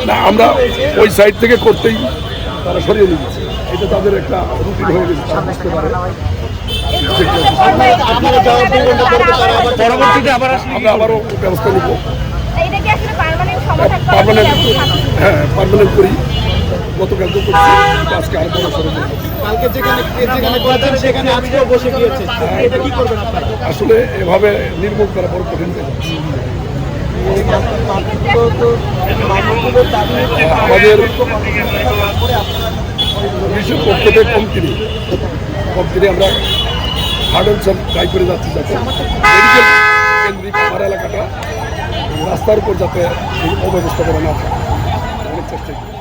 না, আমরা ওই সাইড থেকে করতেই তারা সরিয়ে নিয়েছে। এটা তাদের একটা রুটিন হয়ে গেছে, তারা বুঝতে পারে। পরবর্তীতে আমরা আবারও ব্যবস্থা নিব। পার্মানেন্ট করি। গতকাল তো করছি, আজকে আরো বড় সড়ক আসলে এভাবে নির্মূল করা বড় কঠিন হয়ে যাচ্ছে। আমাদের পুলিশের পক্ষ থেকে কম কিনে আমরা হার্ডন সব ট্রাই করে যাচ্ছি, যাতে মেডিকেল কেন্দ্রিক আমার এলাকাটা রাস্তার উপর যাতে অব্যবস্থা করা না থাকে, অনেক চেষ্টা করি।